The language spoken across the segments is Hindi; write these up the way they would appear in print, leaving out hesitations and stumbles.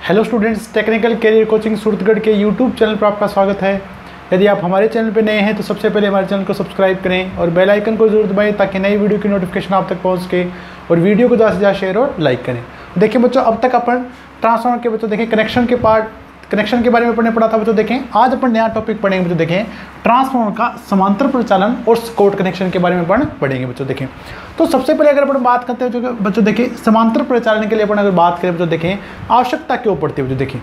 Hello students, technical career coaching Suratgarh के यूट्यूब चैनल पर आपका स्वागत है। यदि आप हमारे चैनल पर नए हैं तो सबसे पहले हमारे चैनल को सब्सक्राइब करें और बेल आइकन को जरूर दबाएं ताकि नई वीडियो की नोटिफिकेशन आप तक पहुंच सके और वीडियो को ज़्यादा से ज़्यादा शेयर और लाइक करें। देखिए बच्चों, अब तक अपन ट्रांसफार्मर के बच्चों देखें कनेक्शन के बारे में पढ़ा था बच्चों। देखें आज अपन नया टॉपिक पढ़ेंगे बच्चों। देखें ट्रांसफार्मर का समांतर प्रचालन और कोड कनेक्शन के बारे में पढ़ेंगे बच्चों। देखें तो सबसे पहले अगर अपन बात करते हैं बच्चों, देखें समांतर प्रचालन के लिए अपन अगर बात करें बच्चों, देखें आवश्यकता क्यों पड़ती है बच्चों। देखें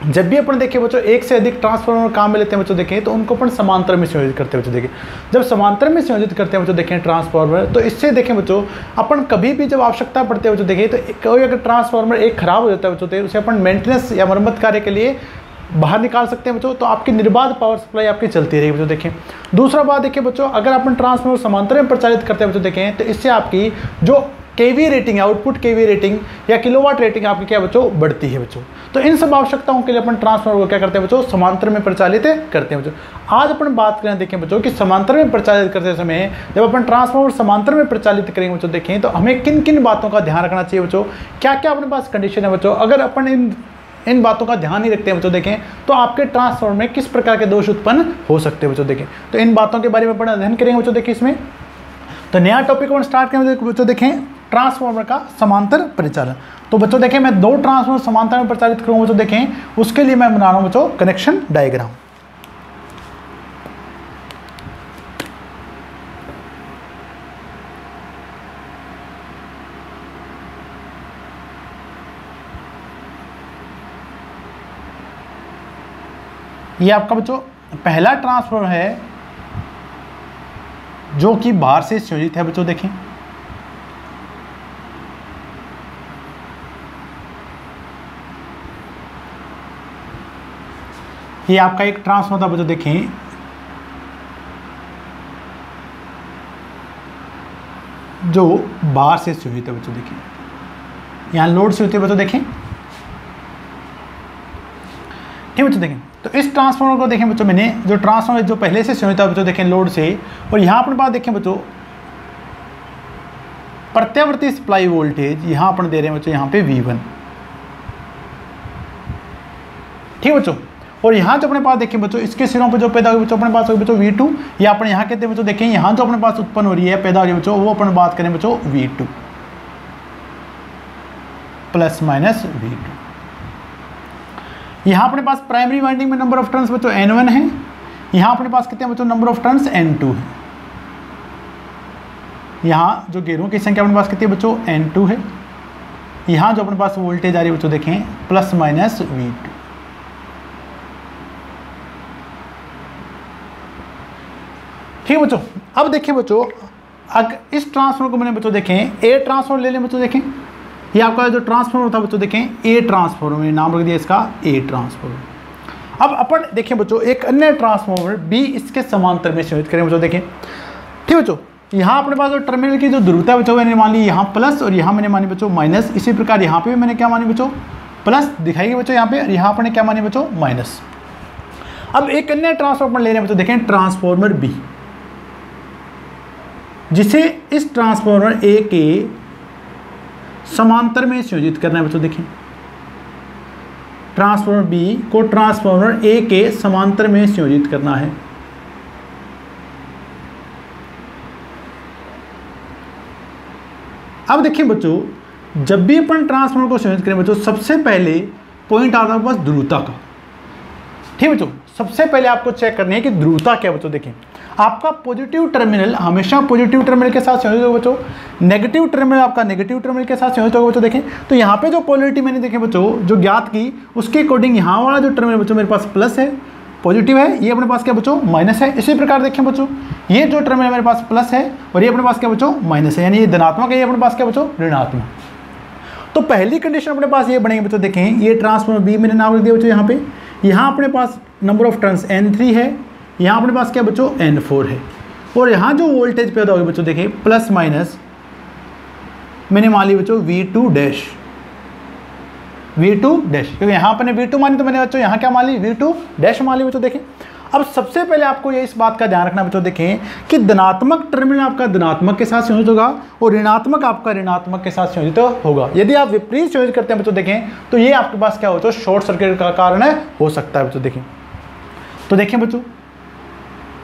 जब भी अपन देखें बच्चों एक से अधिक ट्रांसफार्मर काम में लेते हैं बच्चों, देखें तो उनको अपन समांतर में संयोजित करते हैं बच्चों। देखें जब समांतर में संयोजित करते हैं बच्चों, देखें ट्रांसफार्मर, तो इससे देखें बच्चों अपन कभी भी जब आवश्यकता पड़ती है बच्चों, देखें तो कोई अगर ट्रांसफार्मर एक खराब हो जाता है बच्चों, तो उसे अपन मेंटेनेंस या मरम्मत कार्य के लिए बाहर निकाल सकते हैं बच्चों। तो आपकी निर्बाध पावर सप्लाई आपकी चलती रहेगी बच्चों। देखें दूसरा बात देखिए बच्चों, अगर अपन ट्रांसफार्मर समांतर में प्रचालित करते हैं बच्चों, देखें तो इससे आपकी जो केवी रेटिंग है, आउटपुट केवी रेटिंग या किलोवाट रेटिंग आपकी क्या बच्चों बढ़ती है बच्चों। तो इन सब आवश्यकताओं के लिए अपन ट्रांसफार्मर को क्या करते हैं बच्चों, समांतर में प्रचालित करते हैं बच्चों। आज अपन बात करें देखें बच्चों कि समांतर में प्रचालित करते समय जब अपन ट्रांसफार्मर समांतर में प्रचालित करेंगे बच्चों, देखें तो हमें किन किन बातों का ध्यान रखना चाहिए बच्चों, क्या क्या अपने पास कंडीशन है बच्चों। अगर अपन इन बातों का ध्यान नहीं रखते हैं बच्चों, देखें तो आपके ट्रांसफार्मर में किस प्रकार के दोष उत्पन्न हो सकते हैं बच्चों। देखें तो इन बातों के बारे में अपन अध्ययन करेंगे बच्चों। देखिए इसमें तो नया टॉपिक अपन स्टार्ट करेंगे बच्चों। देखें ट्रांसफार्मर का समांतर परिचालन। तो बच्चों देखें मैं दो ट्रांसफार्मर समांतर में प्रचालित करूंगा बच्चों। देखें उसके लिए मैं बना रहा हूं बच्चों कनेक्शन डायग्राम। ये आपका बच्चों पहला ट्रांसफार्मर है जो कि बाहर से संयोजित है बच्चों। देखें ये आपका एक ट्रांसफार्मर था बच्चों। देखें जो बाहर से संयोजित है बच्चों। देखें यहां लोड से होती है बच्चों। देखें ठीक बच्चों। देखें तो इस ट्रांसफार्मर को देखें बच्चों, मैंने जो ट्रांसफार्मर जो पहले से संयोजित है बच्चों, देखें लोड से, और यहाँ अपने पास देखें बच्चों प्रत्यावर्ती सप्लाई वोल्टेज यहाँ अपन दे रहे हैं बच्चों, यहाँ पे V1 ठीक बच्चों। और यहाँ जो अपने पास देखें बच्चों इसके सिरों पे जो पैदा हुई बच्चों अपने पास होगी बच्चों V2, या अपन यहाँ कहते हैं बच्चों। देखें यहाँ जो अपने पास उत्पन्न हो रही है पैदा हो रही है बच्चों, वो अपन बात करें बच्चों V2 प्लस माइनस V2। यहाँ अपने पास प्राइमरी वाइंडिंग में नंबर ऑफ टर्न्स बच्चों N1 है। यहाँ अपने पास कितने बच्चों नंबर ऑफ टर्न्स N2 है। यहाँ जो गेयरों की संख्या अपने पास कितनी है बच्चों N2 है। यहाँ जो अपने पास वोल्टेज आ रही है बच्चों, देखें प्लस माइनस V2। ठीक बच्चों। अब देखिए बच्चों, अगर इस ट्रांसफार्मर को मैंने बच्चों देखें ए ट्रांसफार्मर ले लें बच्चों। देखें ये आपका जो ट्रांसफार्मर था बच्चों, देखें ए ट्रांसफार्मर, मैंने नाम रख दिया इसका ए ट्रांसफार्मर। अब अपन देखें बच्चों एक अन्य ट्रांसफार्मर बी इसके समांतर में संयोजित करें बच्चों। देखें ठीक बच्चों, यहाँ अपने पास जो टर्मिनल की जो ध्रुवता है बच्चों, मैंने मान ली यहाँ प्लस और यहाँ मैंने मानी बच्चों माइनस। इसी प्रकार यहाँ पे भी मैंने क्या मानी बच्चों प्लस दिखाई बच्चों यहाँ पे, और यहाँ अपने क्या मानी बच्चों माइनस। अब एक अन्य ट्रांसफार्मर ले रहे हैं बच्चों। देखें ट्रांसफार्मर बी, जिसे इस ट्रांसफार्मर ए के समांतर में संयोजित करना है बच्चों। देखें ट्रांसफार्मर बी को ट्रांसफार्मर ए के समांतर में संयोजित करना है। अब देखिए बच्चों जब भी अपन ट्रांसफार्मर को संयोजित करें बच्चों, सबसे पहले पॉइंट आता है बस ध्रुवता का। ठीक बच्चों, सबसे पहले आपको चेक करनी है कि ध्रुवता क्या बच्चों। देखें आपका पॉजिटिव टर्मिनल हमेशा पॉजिटिव टर्मिनल के साथ संयोजित होगा बच्चों, नेगेटिव टर्मिनल आपका नेगेटिव टर्मिनल के साथ संयोजित होगा बच्चों। देखें तो यहाँ पे जो पोलैरिटी मैंने देखें बच्चों जो ज्ञात की, उसके अकॉर्डिंग यहाँ वाला जो टर्मिनल बच्चों मेरे पास प्लस है, पॉजिटिव है, ये अपने पास क्या बच्चों माइनस है। इसी प्रकार देखें बच्चों ये जो टर्मिनल मेरे पास प्लस है और ये अपने पास क्या बच्चों माइनस है, यानी ये धनात्मक है, ये अपने पास क्या बच्चों ऋणात्मक। तो पहली कंडीशन अपने पास ये बनेगी बच्चों। देखें ये ट्रांसफार्मर बी मैंने नाम रख दिया बच्चों यहाँ पे। यहाँ अपने पास नंबर ऑफ टर्न्स N3 है, यहाँ अपने पास क्या बच्चों N4 है, और यहाँ जो वोल्टेज पैदा होगी बच्चों देखें प्लस माइनस मैंने मान ली बच्चों V2 डैश, क्योंकि यहाँ पर V2 मानी तो मैंने बच्चों यहाँ क्या मान ली V2 डैश मान ली बच्चों। देखें अब सबसे पहले आपको ये इस बात का ध्यान रखना बच्चों, देखें कि धनात्मक टर्मिनल आपका धनात्मक के साथ संयोजित होगा और ऋणात्मक आपका ऋणात्मक के साथ संयोजित होगा। यदि आप विपरीत संयोजित करते हैं बच्चों, देखें तो ये आपके पास क्या हो, शॉर्ट सर्किट का कारण हो सकता है बच्चों। देखें तो देखें बच्चों,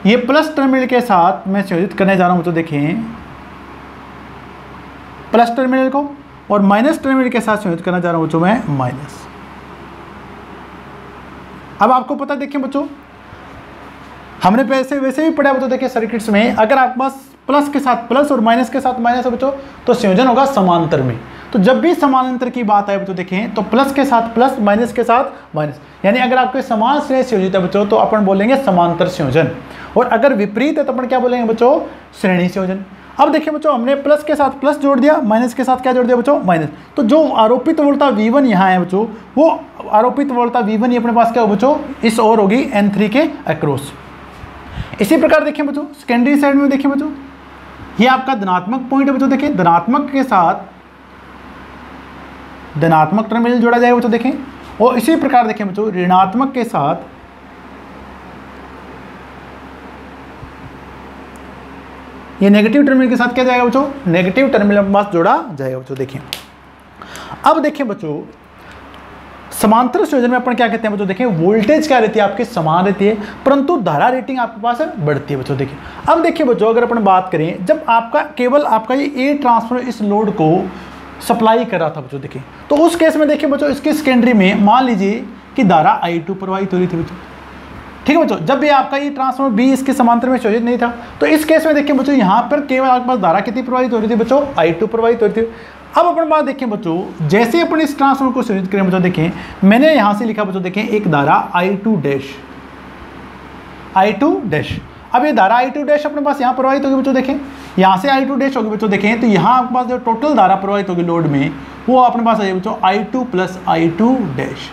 ये प्लस टर्मिनल के साथ मैं संयोजित करने जा रहा हूं बच्चों। देखें प्लस टर्मिनल को और माइनस टर्मिनल के साथ संयोजित करना जा रहा हूं बच्चों मैं माइनस। अब आपको पता, देखें बच्चों, हमने वैसे भी पढ़ा बच्चों, देखिए सर्किट्स में अगर आपके पास प्लस के साथ प्लस और माइनस के साथ माइनस है बच्चों, तो संयोजन होगा समांतर में। तो जब भी समानांतर की बात आए बच्चों, देखें तो प्लस के साथ प्लस, माइनस के साथ माइनस, यानी अगर आपके समान श्रेणी संयोजित है बच्चों तो अपन बोलेंगे समांतर संयोजन, और अगर विपरीत है तो अपन क्या बोलेंगे बच्चों, श्रेणी संयोजन। अब देखिए बच्चों, हमने प्लस के साथ प्लस जोड़ दिया, माइनस के साथ क्या जोड़ दिया बच्चों, माइनस। तो जो आरोपित वोल्टा V1 यहाँ है बच्चों, वो आरोपित वोल्टा V1 अपने पास क्या हो बच्चों, इस ओर होगी N3 के अक्रॉस। इसी प्रकार देखें बच्चों, सेकेंडरी साइड में देखें बच्चों, ये आपका धनात्मक पॉइंट है बच्चों। देखें धनात्मक के साथ धनात्मक टर्मिनल जोड़ा जाएगा बच्चों। देखें और इसी प्रकार देखें बच्चों, ऋणात्मक के साथ ये नेगेटिव टर्मिनल के साथ क्या जाएगा बच्चों, नेगेटिव टर्मिनल पास जोड़ा जाएगा बच्चों। देखें अब देखें बच्चों, समांतर संयोजन में अपन क्या कहते हैं बच्चों, देखें वोल्टेज क्या रहती है आपकी, समान रहती है, परंतु धारा रेटिंग आपके पास बढ़ती है बच्चों। देखें अब देखिए बच्चों, अगर अपन बात करें, जब आपका केवल आपका ये ए ट्रांसफार्मर इस लोड को सप्लाई कर रहा था बच्चों, देखें तो उस केस में देखिए बच्चों, इसके सेकेंडरी में मान लीजिए कि धारा I2 प्रवाहित हो रही थी बच्चों। ठीक है बच्चों, जब भी आपका ये ट्रांसफार्मर बी इसके समांतर में संयोजित नहीं था, तो इस केस में देखिए बच्चों, यहाँ पर केवल आपके पास धारा कितनी प्रवाहित हो रही थी बच्चों, I2 प्रवाहित हो रही थी। अब अपन बात देखें बच्चों, जैसे अपन इस ट्रांसफार्मर को संयोजित करें बच्चों, देखें मैंने यहाँ से लिखा बच्चों, देखें एक धारा I2 डैश। अब ये धारा I2 डैश अपने पास यहाँ प्रवाहित होगी बच्चों। देखें यहाँ से I2 डैश होगी बच्चों। देखें तो यहाँ आपके पास जो टोटल धारा प्रवाहित होगी लोड में, वो अपने पास आ जाएगी बच्चों I2 प्लस I2 डैश।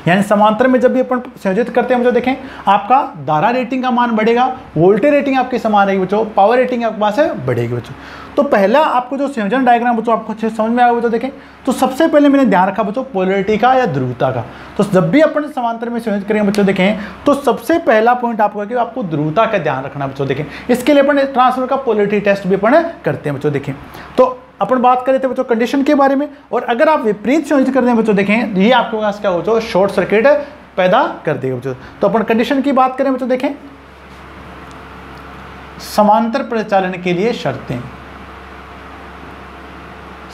यानी समांतर में जब भी अपन संयोजित करते हैं बच्चों, देखें आपका धारा रेटिंग का मान बढ़ेगा, वोल्टेज रेटिंग आपकी समान रहेगी बच्चों, पावर रेटिंग आपके पास है बढ़ेगी बच्चों। तो पहला आपको जो संयोजन डायग्राम बच्चों आपको अच्छे समझ में आएगा बच्चों। देखें तो सबसे पहले मैंने ध्यान रखा बच्चों पोलैरिटी का या ध्रुवता का। तो जब भी अपन समांतर में संयोजित करेंगे बच्चों, देखें तो सबसे पहला पॉइंट आपको है कि आपको ध्रुवता का ध्यान रखना बच्चों। देखें इसके लिए अपन ट्रांसफार्मर का पोलैरिटी टेस्ट भी अपन करते हैं बच्चों। देखें तो अपन बात कर रहे थे बच्चों कंडीशन के बारे में, और अगर आप विपरीत संयोजित करते हैं बच्चों, देखें ये आपके पास क्या हो बच्चों, शॉर्ट सर्किट पैदा कर देगा बच्चों। तो अपन कंडीशन की बात करें बच्चों, देखें समांतर प्रचालन के लिए शर्तें,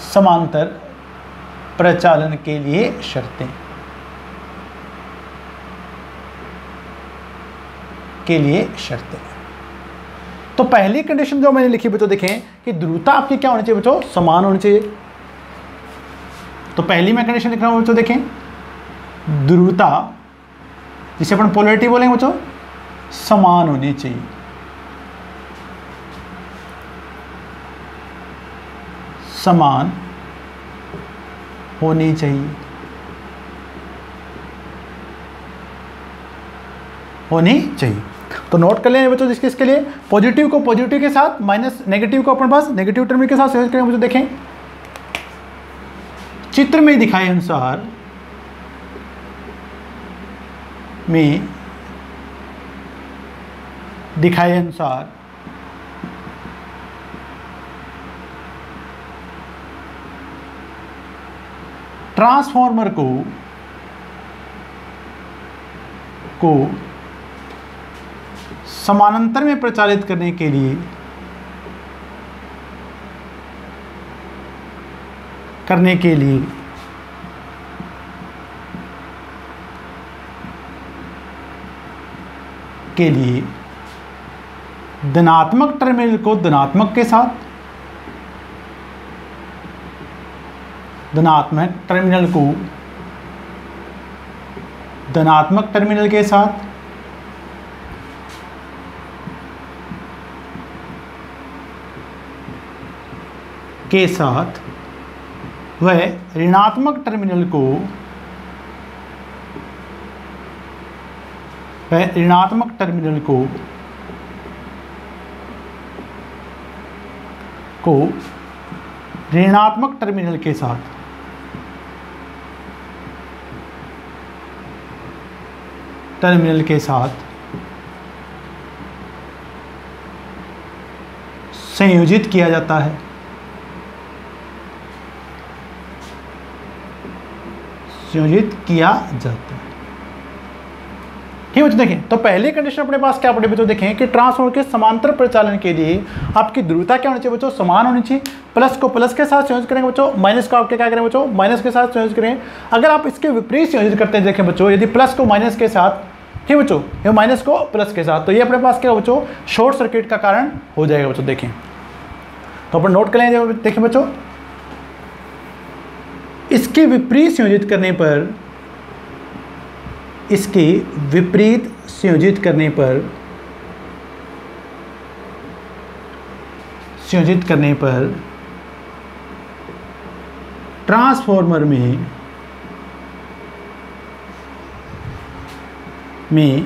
समांतर प्रचालन के लिए शर्तें तो पहली कंडीशन जो मैंने लिखी बच्चों, देखें कि ध्रुवता आपकी क्या होनी चाहिए बच्चों, समान होनी चाहिए। तो पहली मैं कंडीशन लिख रहा हूं बच्चों, देखें ध्रुवता जिसे अपन पोलैरिटी बोलेंगे बच्चों, समान होनी चाहिए। समान होनी चाहिए, तो नोट कर लेंगे बच्चों इसके लिए पॉजिटिव को पॉजिटिव के साथ, माइनस नेगेटिव को अपने पास नेगेटिव टर्मिनल के साथ संयोजित करेंगे बच्चों। देखें चित्र में दिखाए अनुसार ट्रांसफार्मर को समानांतर में प्रचालित करने के लिए धनात्मक टर्मिनल को धनात्मक के साथ, धनात्मक टर्मिनल को धनात्मक टर्मिनल के साथ वह ऋणात्मक टर्मिनल को ऋणात्मक टर्मिनल को ऋणात्मक टर्मिनल के साथ संयोजित किया जाता है। संयोजित किया जाता है। ठीक बच्चों देखें, तो पहली कंडीशन अपने पास क्या पड़ी बच्चों, देखें कि ट्रांसफार्मर के समांतर प्रचालन के लिए आपकी ध्रुवता क्या होनी चाहिए बच्चों, समान होनी चाहिए। प्लस को प्लस के साथ संयोजित करेंगे बच्चों, माइनस को आपके क्या करेंगे बच्चों, माइनस के साथ संयोजित करेंगे। अगर आप इसके विपरीत संयोजित करते हैं, देखें बच्चों, यदि प्लस को माइनस के साथ, ठीक बच्चों, ये माइनस को प्लस के साथ, तो ये अपने पास क्या बच्चों, शॉर्ट सर्किट का कारण हो जाएगा बच्चों। देखें तो अपन नोट कर लेंगे, देखें बच्चों, इसके विपरीत संयोजित करने पर, इसके विपरीत संयोजित करने पर, ट्रांसफार्मर में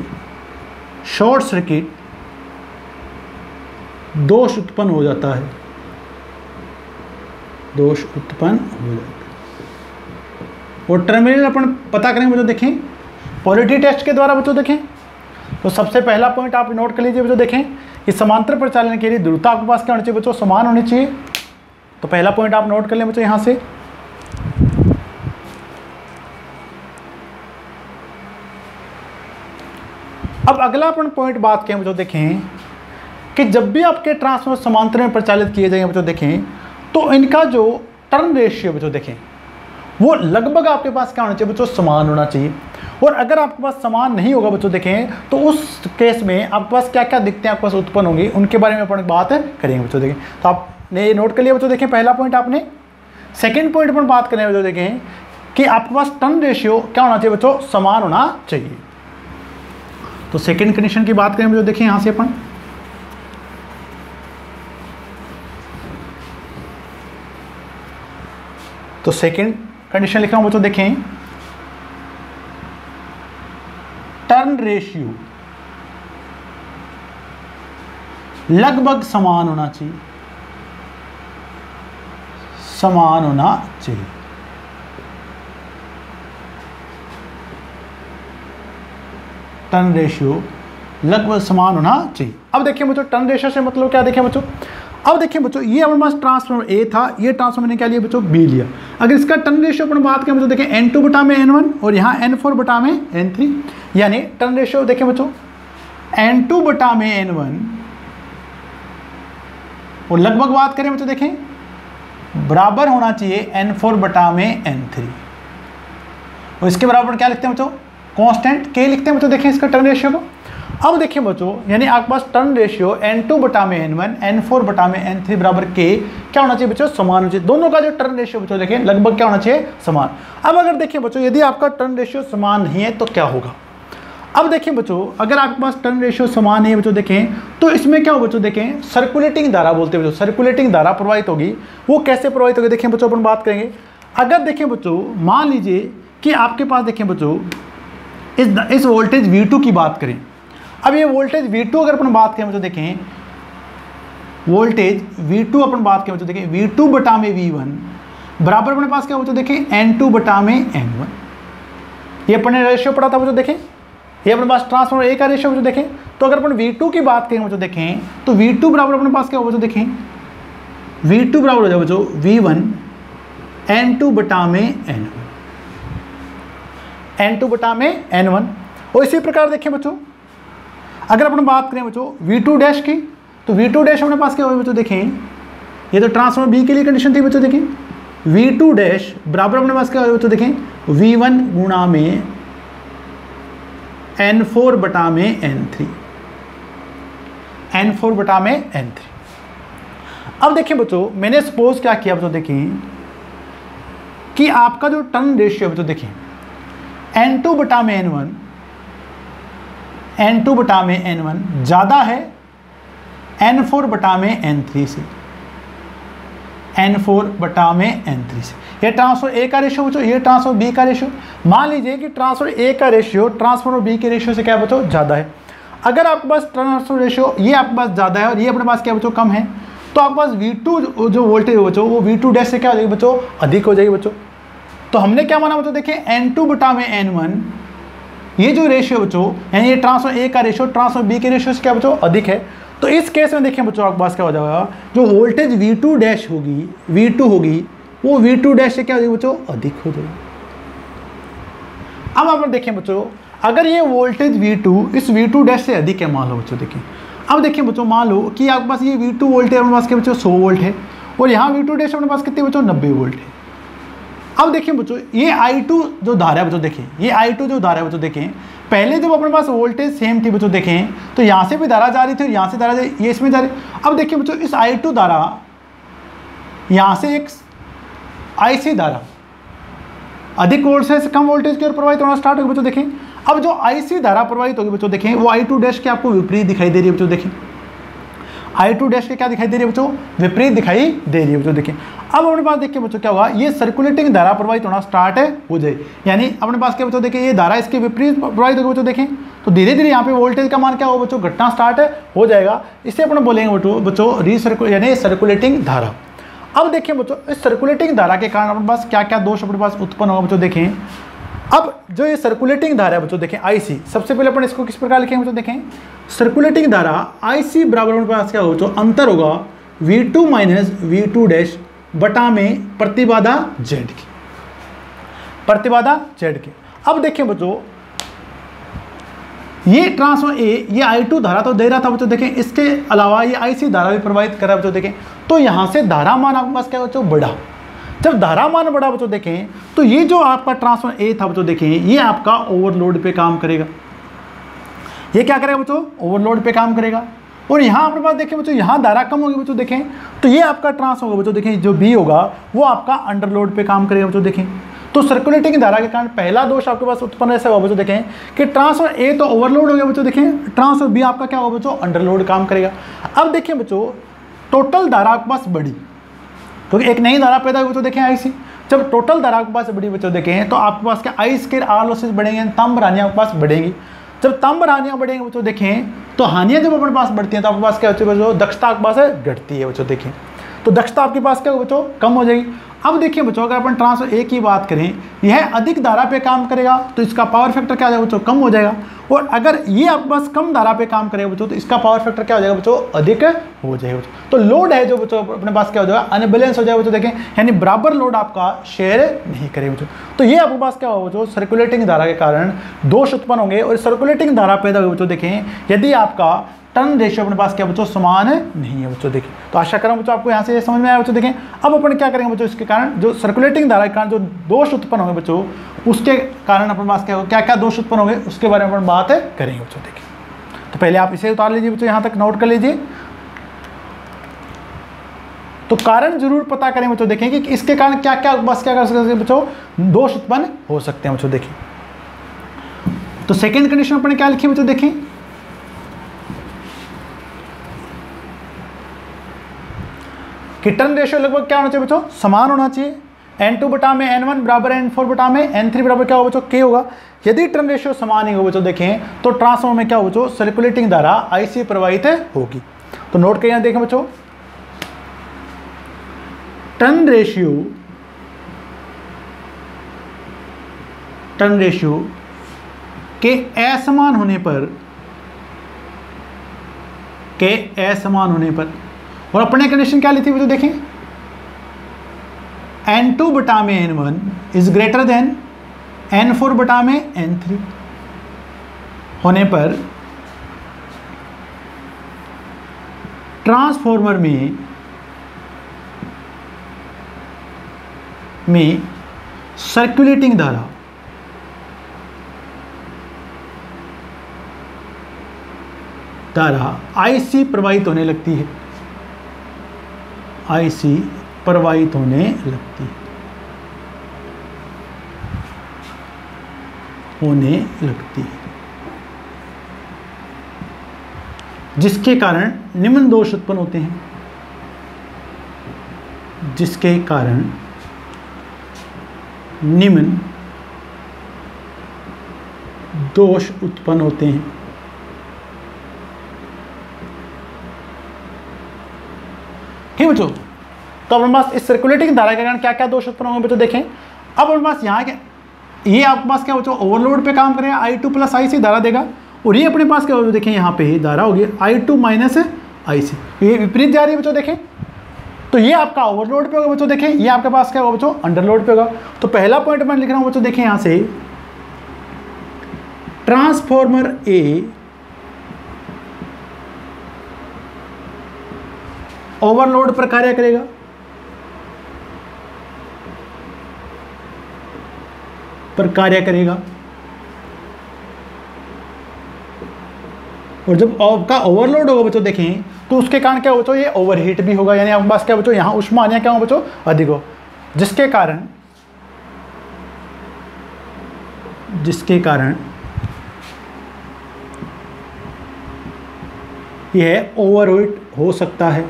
शॉर्ट सर्किट दोष उत्पन्न हो जाता है। दोष उत्पन्न हो जाता है। और टर्मिनल अपन पता करेंगे बच्चों, देखें पॉलिटी टेस्ट के द्वारा बच्चों। देखें तो सबसे पहला पॉइंट आप नोट कर लीजिए बच्चों, देखें कि समांतर प्रचालन के लिए ध्रुवता आपके पास क्या होनी चाहिए बच्चों, समान होनी चाहिए। तो पहला पॉइंट आप नोट कर लें बच्चों यहां से। अब अगला अपन पॉइंट बात करें बच्चों, देखें कि जब भी आपके ट्रांसफार्मर समांतर में प्रचालित किए जाएंगे बच्चों, देखें तो इनका जो टर्न रेशियो बच्चों, देखें वो लगभग आपके पास क्या होना चाहिए बच्चों, समान होना चाहिए। और अगर आपके पास समान नहीं होगा बच्चों, देखें तो उस केस में आपके पास क्या क्या दिक्कतें आपके पास उत्पन्न होंगी, उनके बारे में अपन बात करेंगे बच्चों। देखें तो आपने ये नोट कर लिया बच्चों, देखें पहला पॉइंट आपने। सेकंड पॉइंट अपन बात करें बच्चों, देखें कि आपके पास टर्न रेशियो क्या होना चाहिए बच्चों, समान होना चाहिए। तो सेकेंड कंडीशन की बात करें बच्चों, देखें यहां से अपन, तो सेकेंड कंडीशन लिख रहा हूं बच्चों, देखें टर्न रेशियो लगभग समान होना चाहिए, समान होना चाहिए। टर्न रेशियो लगभग समान होना चाहिए। अब देखिए बच्चों, टर्न रेशियो से मतलब क्या, देखें बच्चों, अब देखिए बच्चों, ये हमारे पास ट्रांसफार्मर ए था, ये ट्रांसफार्मर ने क्या लिया बच्चों, बी लिया। अगर इसका टर्न रेशियो अपन बात करें बच्चों, देखें N2 बटा में N1 और यहाँ N4 बटा में N3, यानी टर्न रेशियो देखें बच्चों N2 बटा में N1 और लगभग बात करें बच्चों, देखें बराबर होना चाहिए N4 बटा में N3। और इसके बराबर क्या लिखते हैं बच्चों, कांस्टेंट K लिखते हैं बच्चों, देखें इसका टर्न रेशियो को। अब देखिए बच्चों, यानी आपके पास टर्न रेशियो N2 बटा में N1 N4 बटा में N3 बराबर K क्या होना चाहिए बच्चों, समान होना चाहिए। दोनों का जो टर्न रेशियो बच्चों देखें लगभग क्या होना चाहिए, समान। अब अगर देखिए बच्चों, यदि आपका टर्न रेशियो समान नहीं है तो क्या होगा। अब देखिए बच्चों, अगर आपके पास टर्न रेशियो समान है बच्चों, देखें तो इसमें क्या हो बच्चों, देखें सर्कुलेटिंग धारा बोलते हैं बच्चों, सर्कुलेटिंग धारा प्रवाहित होगी। वो कैसे प्रवाहित होगी, देखें बच्चों अपन बात करेंगे। अगर देखें बच्चों, मान लीजिए कि आपके पास देखें बच्चों इस वोल्टेज V2 की बात करें। अब ये वोल्टेज V2 अगर अपन बात करें बच्चों, देखें वोल्टेज V2 अपन बात करें बच्चों, देखें V2 बटा में V1 बराबर अपने पास क्या बच्चों, देखें N2 बटा में N1। ये अपन ने रेशियो पढ़ा था बच्चों, देखें ये अपने पास ट्रांसफार्मर ए का रेशियो बच्चों। देखें तो अगर अपन V2 की बात करें बच्चों, देखें तो V2 बराबर अपने पास क्या हो बच्चों, देखें V2 बराबर हो जाए बच्चों V1 N2 बटा में N1, N2 बटा में N1। और इसी प्रकार देखें बच्चों, अगर अपन बात करें बच्चों V2 डैश की, तो V2 डैश अपने पास क्या होगा बच्चों, देखें ये तो ट्रांसफार्मर बी के लिए कंडीशन थी बच्चों। देखें V2 डैश बराबर अपने पास क्या होगा बच्चों, देखें V1 गुणा में N4 बटा में N3, N4 बटा में N3। अब देखें बच्चों, मैंने सपोज क्या किया बच्चों, देखें कि आपका जो टर्न रेशियो बच्चों, देखें N2 बटा में N1, N2 बटा में N1 ज़्यादा है N4 बटा में N3 से, N4 बटा में N3 से। ये ट्रांसफर ए का रेशियो बच्चों, ये ट्रांसफर बी का रेशियो। मान लीजिए कि ट्रांसफर ए का रेशियो ट्रांसफर बी के रेशियो से क्या बच्चों, ज़्यादा है। अगर आपके पास ट्रांसफर रेशियो ये आपके पास ज़्यादा है और ये अपने पास क्या बच्चों, कम है, तो आपके पास V2 जो वोल्टेज हो बच्चों, वो V2 डैश से क्या हो जाएगी बच्चों, अधिक हो जाएगी बच्चों। तो हमने क्या माना बच्चों, देखें N2 बटा में N1 ये जो रेशियो बच्चों, यानी ये ट्रांसफर ए का रेशियो ट्रांसफर बी के रेशियो से क्या बच्चों, अधिक है। तो इस केस में देखिए बच्चों आपके पास क्या हो जाएगा, जो वोल्टेज V2 डैश होगी, V2 होगी, वो V2 डैश से क्या हो जाएगी बच्चों, अधिक हो जाएगी। अब आप देखें बच्चों, अगर ये वोल्टेज V2 इस V2 डैश से अधिक है, मान लो बच्चों देखिए, अब देखिए बच्चों मान लो कि आपके पास ये V2 वोल्ट है, अपने पास के बच्चों 100 वोल्ट है, और यहाँ V2 डैश अपने पास कितने बच्चों 90 वोल्ट है। अब देखिए बच्चों ये I2 जो धारा है बच्चों देखें, ये I2 जो धारा है बच्चों देखें, पहले जब अपने पास वोल्टेज सेम थी बच्चों देखें, तो यहाँ से भी धारा जा रही थी, यहाँ से धारा जा रही, ये इसमें जा रही। अब देखिए बच्चों इस I2 धारा, यहाँ से एक IC धारा अधिक वोल्टेज से कम वोल्टेज की ओर प्रवाहित होना स्टार्ट होगी बच्चों देखें। अब जो IC धारा प्रवाहित होगी बच्चों देखें, वो I2 डैश के आपको विपरीत दिखाई दे रही है बच्चों देखें, I2 डैश के क्या दिखाई दे रही है बच्चों, विपरीत दिखाई दे रही है बच्चों देखें। अब अपने पास देखिए बच्चों क्या होगा, ये सर्कुलेटिंग धारा प्रवाहित होना स्टार्ट हो जाए, यानी अपने पास क्या बच्चों देखें, ये धारा इसके विपरीत प्रवाहित होगी बच्चों देखें, तो धीरे धीरे यहाँ पे वोल्टेज का मान क्या होगा बच्चों, घटना स्टार्ट हो जाएगा। इसे अपने बोलेंगे बच्चों यानी सर्कुलेटिंग धारा। अब देखिए बच्चों इस सर्कुलेटिंग धारा के कारण अपने पास क्या क्या दोष अपने पास उत्पन्न होगा बच्चों देखें। अब जो ये सर्कुलेटिंग धारा है बच्चों देखें IC, सबसे पहले अपन इसको किस प्रकार लिखेंगे बच्चों देखें, सर्कुलेटिंग धारा IC बराबर अपने पास क्या होगा बच्चों, अंतर होगा V2 माइनस V2 डैश बटा में प्रतिबाधा Z की, प्रतिबाधा Z की। अब देखिए बच्चों ये ट्रांसफॉर्मर A, ये I2 धारा तो दे रहा था बच्चों देखें, इसके अलावा ये IC धारा भी प्रवाहित कर रहा है बच्चों देखें, तो यहाँ से धारा मान आपके पास क्या बच्चों बढ़ा। जब धारा मान बढ़ा बच्चों देखें, तो ये जो आपका ट्रांसफॉर्मर A था बच्चों देखें, ये आपका ओवरलोड पे काम करेगा। ये क्या करेगा बच्चों, ओवरलोड पे काम करेगा। और यहाँ अपने पास देखें बच्चों, यहाँ धारा कम होगी बच्चों देखें, तो ये आपका ट्रांसफॉर्मर होगा बच्चों देखें, जो B होगा वो आपका अंडरलोड पे काम करेगा बच्चों देखें। तो सर्कुलेटिंग धारा के कारण पहला दोष आपके पास उत्पन्न ऐसा हुआ बच्चों देखें कि ट्रांसफॉर्मर A तो ओवरलोड हो गया बच्चों देखें, ट्रांसफॉर्मर B आपका क्या होगा बच्चों, अंडरलोड काम करेगा। अब देखिए बच्चों टोटल धारा आपके पास बढ़ी, क्योंकि एक नई धारा पैदा हुई बच्चों देखें IC। जब टोटल धारा आपके पास बढ़ी बच्चों देखें, तो आपके पास क्या I स्क्वायर R लॉसेस बढ़ेंगे, तंब हानियाँ आपके पास बढ़ेंगी। जब तंब हानियाँ बढ़ेंगे बच्चों देखें, तो हानियाँ जब अपने पास बढ़ती हैं तो आपके पास क्या होती है बच्चों, दक्षता आपके पास घटती है बच्चों देखें, तो दक्षता आपके पास क्या होगा बच्चों, कम हो जाएगी। अब देखिए बच्चों अगर अपन ट्रांसफॉर्मर A की बात करें, यह अधिक धारा पे काम करेगा तो इसका पावर फैक्टर क्या हो जाएगा बच्चों, कम हो जाएगा। और अगर ये आपके पास कम धारा पे काम करेगा बच्चों, तो इसका पावर फैक्टर क्या हो जाएगा बच्चों, अधिक हो जाएगा बच्चों। तो लोड है जो बच्चों अपने पास क्या हो जाएगा, अनबैलेंस हो जाएगा बच्चों देखें, यानी बराबर लोड आपका शेयर नहीं करेगा बच्चों। तो ये आपके पास क्या होगा बच्चों, सर्कुलेटिंग धारा के कारण दोष उत्पन्न होंगे। और सर्कुलेटिंग धारा पैदा होगी बच्चों देखें, यदि आपका टर्न रेशियो अपने पास क्या बच्चों, समान नहीं है बच्चों देखें। तो आशा करूं बच्चों आपको यहाँ से समझ में आया बच्चों देखें। अब अपन क्या करेंगे बच्चों, इसके कारण जो सर्कुलेटिंग धारा के कारण जो दोष उत्पन्न होंगे बच्चों, उसके कारण अपने पास क्या होगा, क्या क्या दोष उत्पन्न होंगे उसके बारे में अपन बात करेंगे बच्चों देखें। तो पहले आप इसे उतार लीजिए बच्चों, यहाँ तक नोट कर लीजिए। तो कारण जरूर पता करें बच्चों देखें कि इसके कारण क्या क्या बस क्या कर सकते हैं बच्चों, दोष उत्पन्न हो सकते हैं बच्चों देखें। तो सेकेंड कंडीशन अपन क्या लिखी बच्चों देखें, कि टर्न रेशियो लगभग क्या होना चाहिए बच्चों, समान होना चाहिए। N2 बटा में N1 बराबर N4 बटा में N3 बराबर क्या होगा बच्चों, K होगा। यदि टर्न रेशियो समान ही हो बच्चों देखें, तो ट्रांसफॉर्मर में क्या हो बच्चों, सर्कुलेटिंग धारा IC प्रवाहित होगी। तो नोट करिए देखें बच्चों, टर्न रेशियो के असमान होने पर और अपने कंडीशन क्या ली थी बच्चों देखें, N2 बटा में N1 is greater than N4 बटा में N3 होने पर ट्रांसफॉर्मर में सर्कुलेटिंग धारा IC प्रवाहित होने लगती है, IC प्रवाहित होने लगती है, जिसके कारण निम्न दोष उत्पन्न होते हैं, जिसके कारण निम्न दोष उत्पन्न होते हैं। ठीक बच्चों, तो अपने पास इस सर्कुलेटिंग धारा के कारण क्या क्या दोष उत्पन्न होंगे बच्चों देखें। अब अपने पास यहाँ क्या, ये आपके पास क्या बच्चों, ओवरलोड पे काम करेगा, I2 प्लस IC धारा देगा। और ये अपने पास क्या होगा देखें, यहाँ पे धारा होगी I2 माइनस आई से, ये विपरीत जा रही है बच्चों देखें, तो ये आपका ओवरलोड पे होगा बच्चों देखें, ये आपके पास क्या होगा बच्चों अंडरलोड पे होगा। तो पहला पॉइंट मैं लिख रहा हूँ बच्चों देखें यहाँ से, ट्रांसफॉर्मर ए ओवरलोड पर कार्य करेगा, और जब आपका ओवरलोड होगा बच्चों देखें तो उसके कारण क्या हो बच्चों, ये ओवरहीट भी होगा, यानी आपके पास क्या बच्चों यहाँ ऊष्मा आने क्या हो बच्चों अधिक हो, जिसके कारण यह ओवरहीट हो सकता है,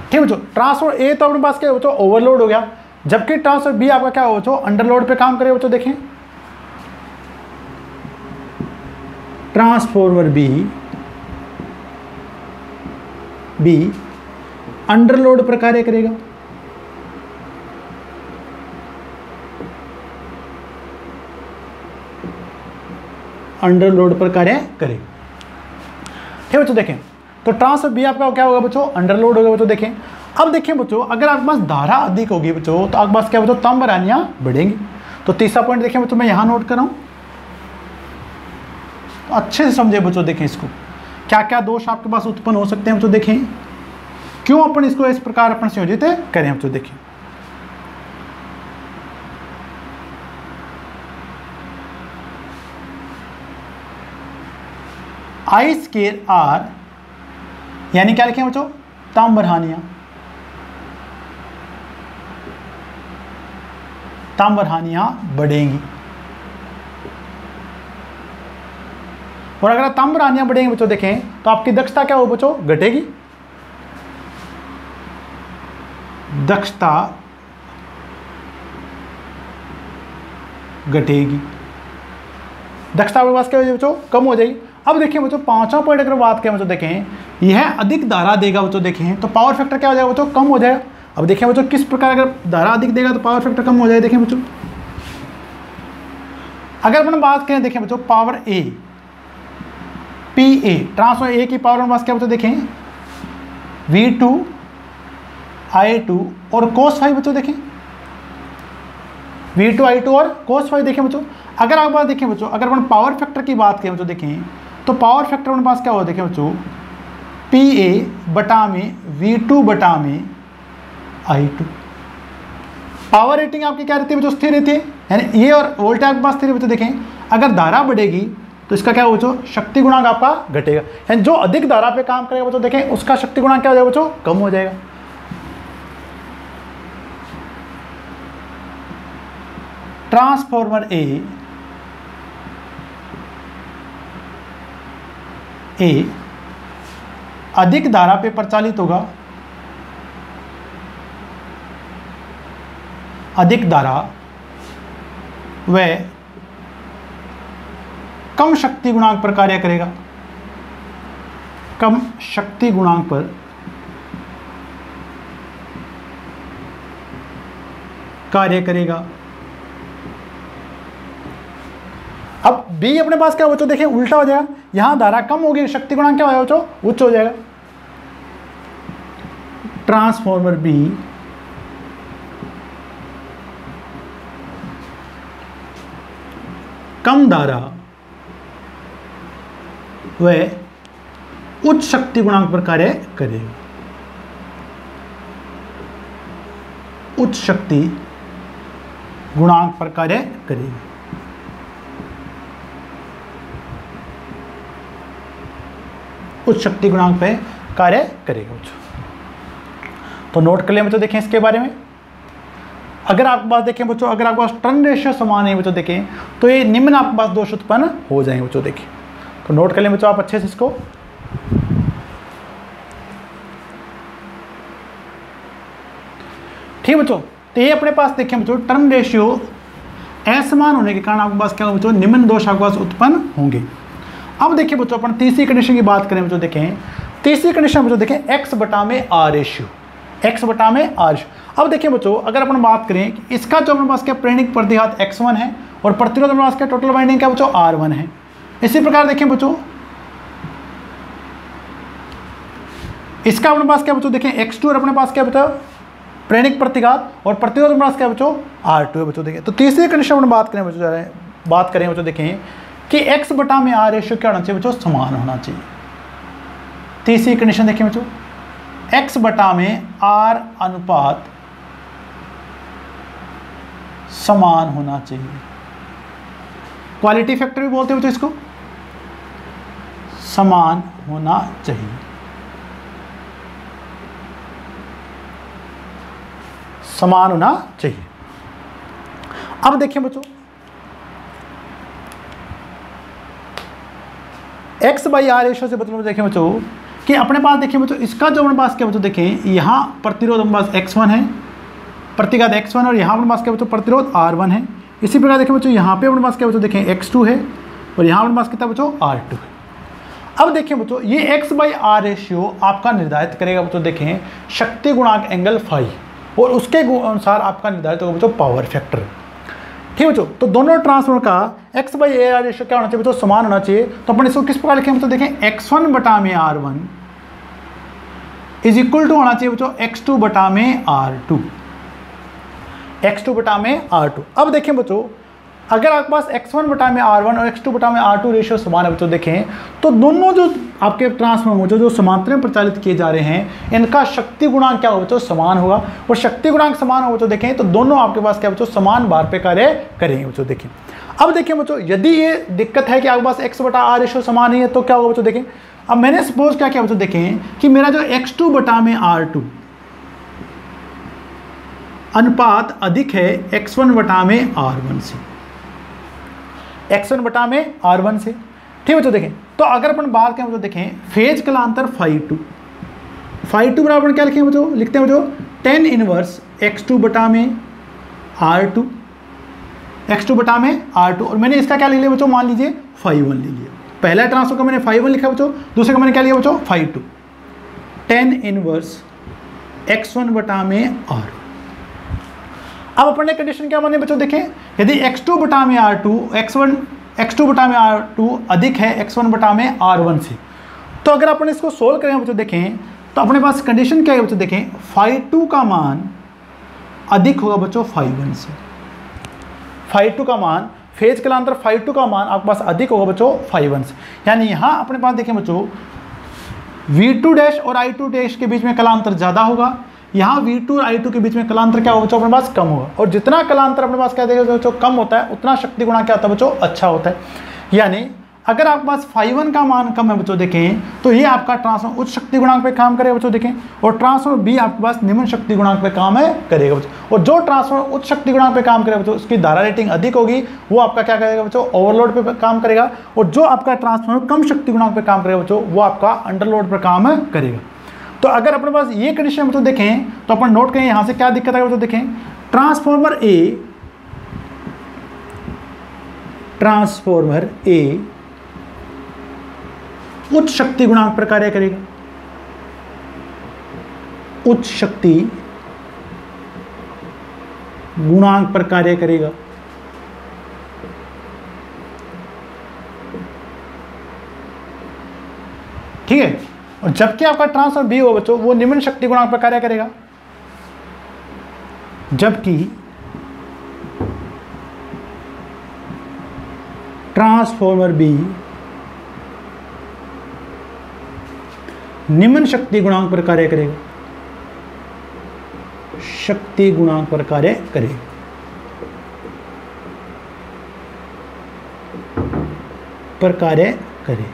ठीक है बच्चों। ट्रांसफर ए तो अपने पास क्या बच्चों ओवरलोड हो गया, जबकि ट्रांसफर बी आपका क्या हो बच्चों अंडरलोड पे काम करेगा बच्चों देखें। ट्रांसफॉर्मर बी अंडरलोड पर कार्य करेगा, ठीक है बच्चों देखें। तो ट्रांसफर बी आपका क्या होगा बच्चों अंडरलोड होगा बच्चों देखें। अब देखें बच्चों, अगर आपके पास धारा अधिक होगी बच्चों तो आपके पास क्या बच्चों ताम्ररानियां बढ़ेंगी। तो तीसरा पॉइंट देखें बच्चों, मैं यहां नोट कर रहा हूं, तो अच्छे से समझे बच्चों देखें इसको, क्या क्या दोष आपके पास उत्पन्न हो सकते हैं बच्चों देखें, क्यों अपन इसको इस प्रकार अपन संयोजित करें बच्चों देखें। आई स्केयर आर यानी क्या लिखें बच्चों ताम्रहानियां बढ़ेंगी, और अगर ताम्रहानियां बढ़ेंगी बच्चों देखें तो आपकी दक्षता क्या हो बच्चों घटेगी, दक्षता आपके पास क्या हो जाएगी बच्चों कम हो जाएगी। अब देखिए बच्चों पांचवा पॉइंट अगर बात करें बच्चों देखें, यह अधिक धारा देगा बच्चों देखें तो पावर फैक्टर क्या हो जाएगा बच्चों कम हो जाएगा। अब देखें बच्चों किस प्रकार अगर धारा अधिक देगा तो पावर फैक्टर कम हो जाएगा। देखें बच्चों अगर अपन बात करें देखें बच्चों power A P A transfer A की पावर पास क्या बच्चों देखें V2 I2 और cos फाइव बच्चों देखें V2 I2 और cos फाइव देखें बच्चों। अगर आप बात देखें बच्चों, अगर अपन पावर फैक्टर की बात करें बच्चों देखें तो पावर फैक्टर अपने पास क्या होगा देखें बच्चों PA बटा में V2 बटा में I2। पावर रेटिंग आपकी क्या रहती है बच्चों स्थिर रहती है, यानी ये और वोल्टेज आपके पास स्थिर बच्चों देखें। अगर धारा बढ़ेगी तो इसका क्या होगा बच्चों शक्ति गुणांक आपका घटेगा, यानी जो अधिक धारा पे काम करेगा बच्चों देखें उसका शक्ति गुणांक क्या हो जाएगा बच्चों कम हो जाएगा। ट्रांसफॉर्मर ए अधिक धारा पे प्रचालित होगा, अधिक धारा वह कम शक्ति गुणांक पर कार्य करेगा, कम शक्ति गुणांक पर कार्य करेगा। अब बी अपने पास क्या बच्चों देखें उल्टा हो जाएगा, यहां धारा कम होगी शक्ति गुणांक क्या होगा बच्चों उच्च हो जाएगा। ट्रांसफॉर्मर बी कम धारा वह उच्च शक्ति गुणांक पर कार्य करेगा, उच्च शक्ति गुणांक पर कार्य करेगा। उच्च शक्ति गुणांक पे कार्य करेगा बच्चों। तो नोट कर लें बच्चों देखें इसके बारे में। अगर आपके पास देखें बच्चों, अगर आपके पास टर्न रेशियो समान है बच्चों देखें तो ये निम्न आपके पास दोष उत्पन्न हो जाएंगे बच्चों देखें। तो नोट कर लें बच्चों आप अच्छे से इसको। ठीक बच्चों, तो ये अपने पास देखें बच्चों टर्न रेशियो असमान होने के कारण आपके पास क्या बच्चों निम्न दोष आपके पास उत्पन्न होंगे। अब देखिए बच्चों अपन तीसरी कंडीशन की बात करें बच्चों देखें, तीसरी कंडीशन बच्चों देखें x बटा में r रेशियो, x बटा में r रेशियो। अब देखिए बच्चों अगर अपन बात करें कि इसका जो अपने पास क्या प्रेरणिक प्रतिघात x1 है और प्रतिरोध अपने पास क्या टोटल वाइंडिंग क्या बच्चों R1 है। इसी प्रकार देखें बच्चों इसका अपने पास क्या बच्चों देखें X2 और अपने पास क्या बचा प्रेरणिक प्रतिघात और प्रतिरोध अपने पास क्या बच्चों R2 है बच्चों। देखें तो तीसरी कंडीशन में बात करें बच्चों, बात करें बच्चों देखें कि X बटा में R रेशियो क्या होना चाहिए बच्चों समान होना चाहिए। तीसरी कंडीशन देखें बच्चों X बटा में R अनुपात समान होना चाहिए। क्वालिटी फैक्टर भी बोलते हैं बच्चों इसको, समान होना चाहिए। समान होना चाहिए। अब देखिए बच्चों X बाई R रेशियो से मतलब देखें बच्चों कि अपने पास देखिए बच्चों इसका जो अपने पास क्या बच्चों देखें यहाँ प्रतिरोध अपने पास X1 है, प्रतिघात X1 और यहाँ अपने पास क्या बच्चों प्रतिरोध R1 है। इसी प्रकार देखें बच्चों यहाँ पे अपने पास क्या बच्चों देखें X2 है और यहाँ अपने पास कितना बच्चों R2 है। अब देखिए बच्चों ये X बाई R रेशियो आपका निर्धारित करेगा बच्चों देखें शक्ति गुणांक एंगल फाई और उसके अनुसार आपका निर्धारित होगा बच्चों पावर फैक्टर। ठीक है बच्चों, तो दोनों ट्रांसफार्मर का X बाई AR रेशियो क्या होना चाहिए बच्चों समान होना चाहिए। तो अपन इसको किस प्रकार लिखें बच्चों देखें X1 बटा में R1 इज इक्वल टू होना चाहिए बच्चों X2 बटा में R2, X2 बटा में R2। अब देखें बच्चों अगर आपके पास X1 बटा में R1 और X2 बटा में R2 रेशियो समान है बच्चों देखें तो दोनों जो आपके ट्रांसफार्मर जो समांतर में प्रचालित किए जा रहे हैं इनका शक्ति गुणांक क्या होगा बच्चों समान होगा और शक्ति गुणांक समान होगा बच्चों देखें तो दोनों आपके पास क्या बच्चों समान भार पे कार्य करेंगे बच्चों देखें। अब देखिए बच्चों यदि ये दिक्कत है कि आपके पास X बटा R रेशियो समान नहीं है तो क्या होगा बच्चों देखें। अब मैंने सपोज क्या किया बच्चों देखें कि मेरा जो X2 बटा में R2 अनुपात अधिक है X1 बटा में R1 से, X1 बटा में R1 से। ठीक है बच्चों देखें तो अगर अपन बात करें बच्चों देखें फेज कलांतर फाई2 बराबर क्या लिखें बच्चों लिखते हैं बच्चों tan इनवर्स X2 बटा में R2, X2 बटा में R2 और मैंने इसका क्या लिख लिया बच्चों मान लीजिए फाई1 ले लिया। पहला ट्रांसफर का मैंने फाई1 लिखा बच्चों, दूसरे का मैंने क्या लिया बच्चों फाई2 tan इनवर्स X1 बटा में R2। अब अपन ने कंडीशन क्या मानी बच्चों देखें यदि X2 बटा में X2 बटा में R2 अधिक है X1 बटा में R1 से तो अगर अपन इसको सोल्व करें बच्चों देखें तो अपने पास कंडीशन क्या है बच्चों देखें फाई2 का मान अधिक होगा बच्चों फाई1 से। फाई2 का मान फेज कलांतर फाई2 का मान आपके पास अधिक होगा बच्चों फाई1 से। यानी यहाँ अपने पास देखें बच्चों V2 डैश और I2 डैश के बीच में कलांतर ज़्यादा होगा, यहाँ V2 और I2 के बीच में कलांतर क्या होगा बच्चों अपने पास कम होगा और जितना कलांतर अपने पास क्या देगा बच्चों कम होता है उतना शक्ति गुणा क्या होता है बच्चों अच्छा होता है। यानी अगर आपके पास फाई1 का मान कम है बच्चों देखें तो ये आपका ट्रांसफार्मर उच्च शक्ति गुणांक पे काम करेगा बच्चों देखें और ट्रांसफार्मर बी आपके पास निम्न शक्ति गुणांक पे काम है करेगा बच्चों। और जो ट्रांसफार्मर उच्च शक्ति गुणांक पे काम करेगा बच्चों उसकी धारा रेटिंग अधिक होगी वो आपका क्या करेगा बच्चों ओवरलोड पे काम करेगा और जो आपका ट्रांसफार्मर कम शक्ति गुणांक पे काम करेगा बच्चों वो आपका अंडरलोड पर काम करेगा। तो अगर अपने पास ये कंडीशन बच्चों देखें तो अपन नोट करें यहाँ से क्या दिक्कत है बच्चों देखें ट्रांसफार्मर ए उच्च शक्ति गुणांक पर कार्य करेगा, उच्च शक्ति गुणांक पर कार्य करेगा। ठीक है और जबकि आपका ट्रांसफार्मर बी हो बच्चों वो निम्न शक्ति गुणांक पर कार्य करेगा। जबकि ट्रांसफार्मर बी निम्न शक्ति गुणांक पर कार्य करेगा, शक्ति गुणांक पर कार्य करेगा। पर कार्य करे।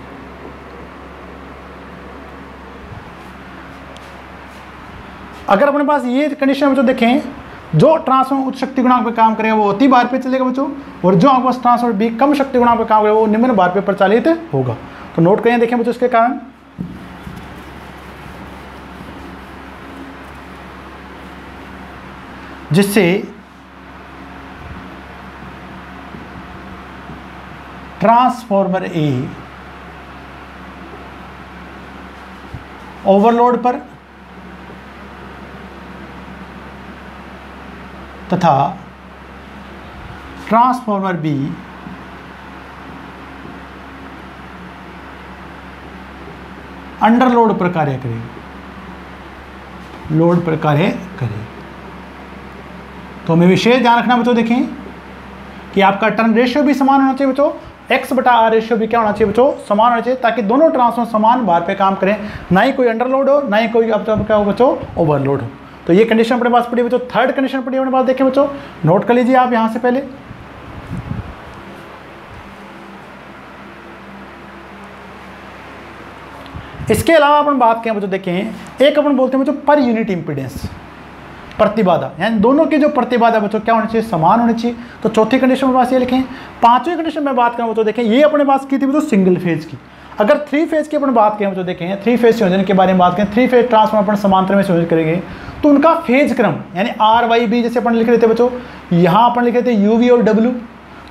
अगर अपने पास ये कंडीशन बच्चों देखें जो ट्रांसफार्मर उच्च शक्ति गुणांक पे काम करेगा वो अति भार पे चलेगा बच्चों और जो आपके पास ट्रांसफार्मर बी कम शक्ति गुणांक पे काम करेगा वो निम्न भार पे प्रचालित होगा। तो नोट करें देखें बच्चों इसके कारण जिससे ट्रांसफार्मर ए ओवरलोड पर तथा ट्रांसफार्मर बी अंडर लोड पर कार्य करेगा, लोड पर कार्य करेगा। तो हमें विशेष ध्यान रखना बच्चों, देखें कि आपका टर्न रेशियो भी समान होना चाहिए बच्चों, एक्स बटा आर रेशियो भी क्या होना चाहिए बच्चों, समान होना चाहिए, ताकि दोनों ट्रांसफार्मर समान भार पे काम करें, ना ही कोई अंडरलोड हो, ना ही कोई अब क्या हो बच्चों ओवरलोड हो। तो ये कंडीशन अपने पास पड़ी बच्चों। थर्ड कंडीशन पड़ी अपने पास, देखें बच्चों, नोट कर लीजिए आप यहां से पहले। इसके अलावा अपन बात करें बच्चों, देखें एक अपन बोलते हैं बच्चों पर यूनिट इंपीडेंस, प्रतिबाधा, यानी दोनों की जो प्रतिबाधा बच्चों क्या होनी चाहिए, समान होनी चाहिए। तो चौथी कंडीशन में पास ये लिखें। पांचवी कंडीशन में बात करें बच्चों, देखें ये अपने पास की थी बच्चों सिंगल फेज की। अगर थ्री फेज की अपन बात करें बच्चों, देखें थ्री फेज संयोजन के बारे में बात करें, थ्री फेज ट्रांसफार्मर अपन समांतर में संयोजन करेंगे तो उनका फेज क्रम यानी आर वाई बी, जैसे अपन लिख रहे थे बच्चों, यहाँ अपन लिख रहे थे यू वी और डब्ल्यू,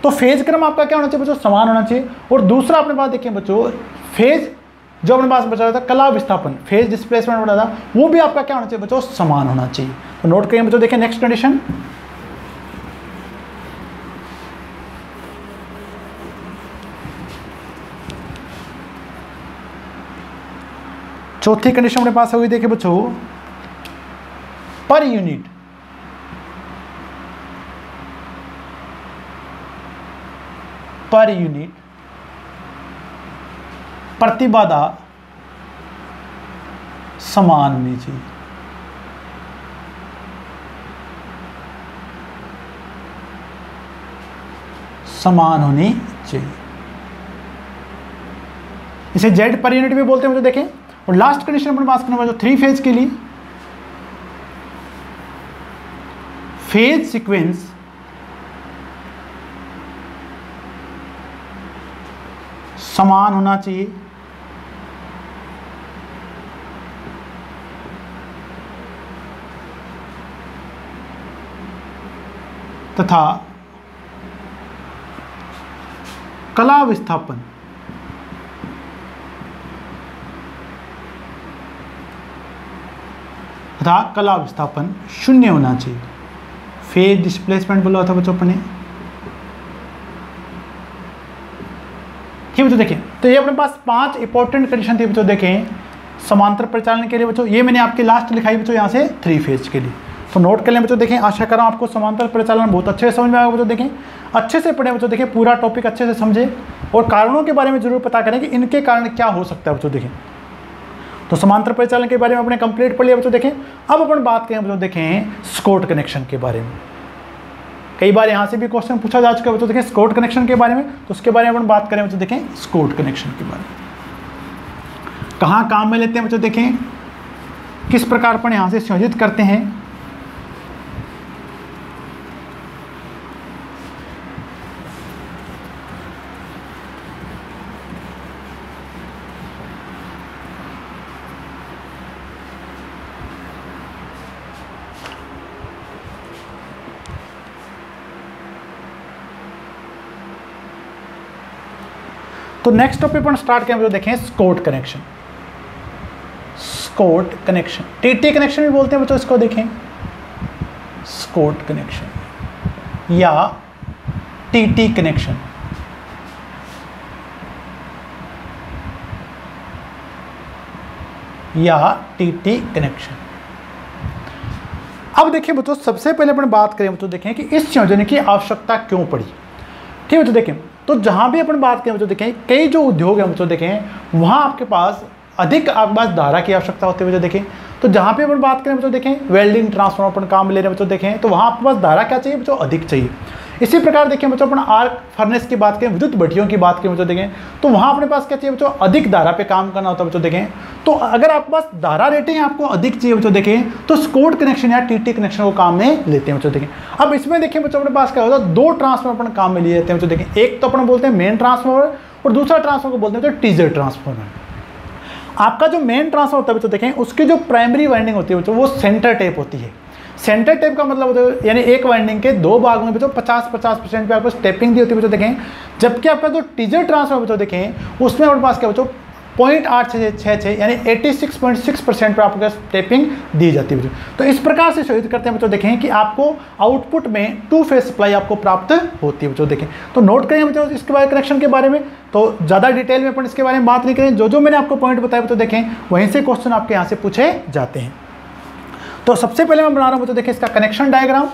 तो फेज क्रम आपका क्या होना चाहिए बच्चों, समान होना चाहिए। और दूसरा अपने पास देखें बच्चों, फेज जो अपने पास बचा था कला विस्थापन, फेज डिस्प्लेसमेंट बता था, वो भी आपका क्या होना चाहिए बच्चों, समान होना चाहिए। तो नोट करिए बच्चों, देखें नेक्स्ट कंडीशन, चौथी कंडीशन अपने पास होगी, देखिए बच्चों पर यूनिट प्रतिबाधा समान होनी चाहिए। समान होनी चाहिए, इसे जेड पर यूनिट भी बोलते हैं मुझे, देखें। और लास्ट कंडीशन अपने पास करना थ्री फेज के लिए, फेज सीक्वेंस समान होना चाहिए तथा कला विस्थापन शून्य होना चाहिए। फेज डिस्प्लेसमेंट बोला था बच्चों अपने, ठीक बच्चों। देखें तो ये अपने पास 5 इंपॉर्टेंट कंडीशन थी बच्चों, देखें समांतर परिचालन के लिए बच्चों। ये मैंने आपके लास्ट लिखाई बच्चों यहाँ से थ्री फेज के लिए, तो नोट कर लें बच्चों। देखें आशा कर रहा हूँ आपको समांतर परिचालन बहुत अच्छे से समझ में आएगा बच्चों। देखें अच्छे से पढ़ें बच्चों, देखें पूरा टॉपिक अच्छे से समझें और कारणों के बारे में जरूर पता करें कि इनके कारण क्या हो सकता है बच्चों। देखें तो समांतर परिचालन के बारे में अपने कंप्लीट पढ़ लिया बच्चों। देखें अब अपन बात करें बच्चों, देखें स्कॉट कनेक्शन के बारे में। कई बार यहाँ से भी क्वेश्चन पूछा जा चुका है बच्चों, देखें स्कॉट कनेक्शन के बारे में, तो उसके बारे में अपन बात करें बच्चों। देखें स्कॉट कनेक्शन के बारे में कहाँ काम में लेते हैं बच्चों, देखें किस प्रकार अपन यहाँ से संयोजित करते हैं। तो नेक्स्ट टॉपिक पर स्टार्ट करें जो देखें Scott connection. Scott connection, TT connection भी बोलते हैं बच्चों इसको। देखें स्कॉट कनेक्शन या टीटी कनेक्शन, कनेक्शन। अब देखिए बच्चों, सबसे पहले अपन बात करें बच्चों, देखें कि इस संयोजन की आवश्यकता क्यों पड़ी। ठीक है बच्चों, देखें तो जहां भी अपन बात करें बच्चों, देखें कई जो उद्योग है बच्चों, देखें वहां आपके पास अधिक आपके पास धारा की आवश्यकता होती है बच्चों। देखें तो जहां पे अपन बात करें बच्चों, देखें वेल्डिंग ट्रांसफार्मर अपन काम ले रहे हैं बच्चों, देखें तो वहां आपके पास धारा क्या चाहिए बच्चों, अधिक चाहिए। इसी प्रकार देखें बच्चों, अपन आर्क फर्नेस की बात करें, विद्युत भट्टियों की बात करें बच्चों, देखें तो वहां अपने पास क्या चाहिए बच्चों, अधिक धारा पे काम करना होता है बच्चों। देखें तो अगर आपके पास धारा रेटिंग आपको अधिक चाहिए बच्चों, देखें तो स्कॉट कनेक्शन या टीटी कनेक्शन को काम में लेते हैं बच्चों। देखें अब इसमें देखें बच्चों, अपने पास क्या होता है, दो ट्रांसफार्मर अपन काम में लिए जाते हैं बच्चों। देखें एक तो अपन बोलते हैं मेन ट्रांसफार्मर और दूसरा ट्रांसफार्मर को बोलते हैं टीजर ट्रांसफार्मर। आपका जो मेन ट्रांसफार्मर होता है बच्चों, देखें उसकी जो प्राइमरी वाइंडिंग होती है बच्चों, वो सेंटर टेप होती है। सेंटर टेप का मतलब होता है यानी एक वाइंडिंग के दो भागों में बच्चों 50-50% पे आपको स्टेपिंग दी होती है बच्चों। देखें जबकि आपका जो टीजर ट्रांसफार्मर बच्चों, देखें उसमें हमारे पास क्या बच्चों 0.866 यानी 86.6% पर आपको टेपिंग दी जाती है बच्चों। तो इस प्रकार से शोधित करते हैं बच्चों, देखें कि आपको आउटपुट में 2 फेज सप्लाई आपको प्राप्त होती है बच्चों। देखें तो नोट करें बच्चों इसके बारे कनेक्शन के बारे में, तो ज़्यादा डिटेल में अपन इसके बारे में बात नहीं करें, जो मैंने आपको पॉइंट बताया बच्चों देखें वहीं से क्वेश्चन आपके यहाँ से पूछे जाते हैं। तो सबसे पहले मैं बना रहा हूँ बच्चों, देखें इसका कनेक्शन डायग्राम।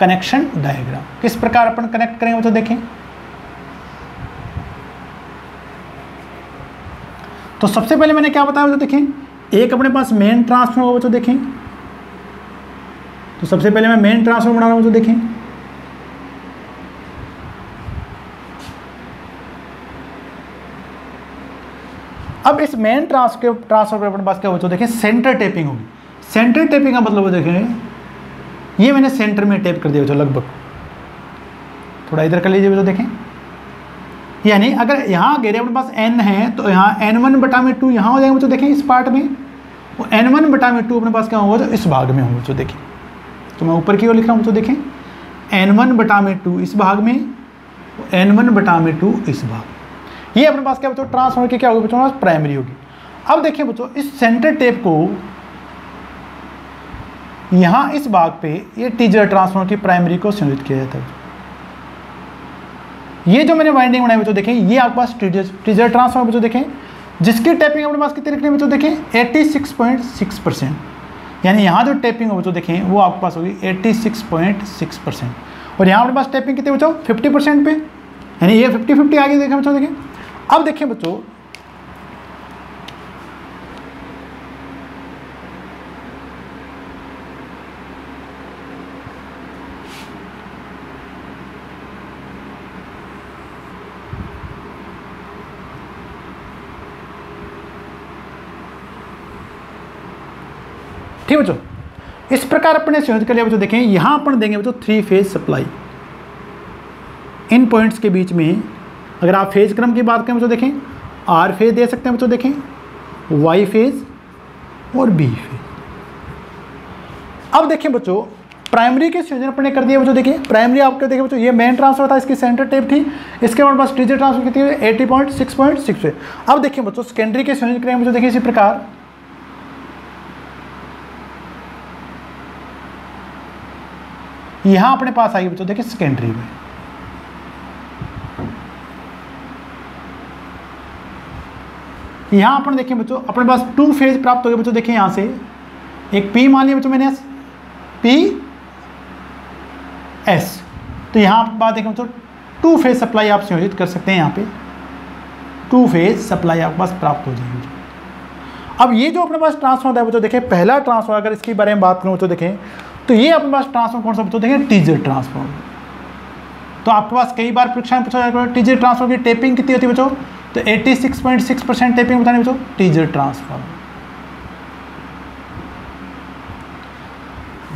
कनेक्शन डायग्राम किस प्रकार अपन कनेक्ट करेंगे बच्चों देखें। तो सबसे पहले मैंने क्या बताया बच्चों देखें, एक अपने पास मेन ट्रांसफार्मर होगा बच्चों देखें। तो सबसे पहले मैं मेन ट्रांसफार्मर बना रहा हूं बच्चों देखें। अब इस मेन ट्रांसफार्मर अपने पास क्या बच्चों देखें, सेंटर टेपिंग होगी। सेंटर टेपिंग का मतलब देखें, ये मैंने सेंटर में टेप कर दिया बच्चों, लगभग थोड़ा इधर कर लीजिए बच्चों देखें। यानी अगर यहाँ घेरे अपने पास n है तो यहाँ n1/2 यहाँ हो जाएगा बच्चों देखें इस पार्ट में, वो n1/2 अपने पास क्या होगा तो इस भाग में होगा बच्चों देखें। तो मैं ऊपर की ओर लिख रहा हूँ बच्चों देखें, n1/2 इस भाग में, n1/2 इस भाग। ये अपने पास क्या बच्चों ट्रांसफार्मर की क्या होगी बच्चों, प्राइमरी होगी। अब देखिए बच्चों इस सेंटर टेप को यहाँ इस भाग पे ये टीजर ट्रांसफार्मर की प्राइमरी को संयोजित किया जाता है। ये जो मैंने वाइंडिंग बनाई बच्चों देखें, ये आपके पास टीजर ट्रांसफार्मर बच्चों देखें, जिसकी टेपिंग अपने पास कितनी रखनी है बच्चों देखें 86.6%। यानी यहाँ जो टेपिंग हो बच्चों देखें वो आपके पास होगी 86.6%। और यहाँ अपने पास टेपिंग कितनी बच्चों 50% पे, यानी ये 50-50 आगे देखें बच्चों देखें। अब देखें बच्चों ठीक बच्चों, इस प्रकार अपने संयोजित कर लिया बच्चों देखें। यहां अपन देंगे बच्चों 3 फेज सप्लाई। इन पॉइंट्स के बीच में अगर आप फेज क्रम की बात करें बच्चों देखें, आर फेज दे सकते हैं बच्चों देखें, वाई फेज और बी फेज। अब देखें बच्चों प्राइमरी के संयोजन अपने कर दिया बच्चों देखिए। प्राइमरी आपके देखें बच्चों, ये मेन ट्रांसफर था, इसकी सेंटर टेप थी, इसके बाद पास टीजर ट्रांसफर कितनी है 80.6.6। अब देखिए बच्चों सेकेंडरी के संयोजन करेंगे बच्चों देखिए इसी प्रकार। यहां अपने पास आएगी बच्चों देखिए सेकेंडरी में, यहां अपन देखें बच्चों अपने पास 2 फेज प्राप्त हो गए बच्चों देखिए। यहां से एक पी मान लिया बच्चों मैंने पी एस, तो यहां बात देखें बच्चों 2 फेज सप्लाई आप संयोजित कर सकते हैं। यहां पे 2 फेज सप्लाई आपके पास प्राप्त हो जाएगी। अब ये जो अपने पास ट्रांसफॉर्मर है बच्चों देखिए, पहला ट्रांसफॉर्मर अगर इसके बारे में बात करूं बच्चों देखें, तो ये अपने पास ट्रांसफॉर्मर कौन सा बच्चों देखें टीजर ट्रांसफॉर्मर। तो आपके पास कई बार परीक्षा में पूछा जाएगा टीजर ट्रांसफॉर्मर की टेपिंग कितनी होती है बच्चों, तो 86.6% टेपिंग बताने बच्चों टीजर ट्रांसफॉर्मर।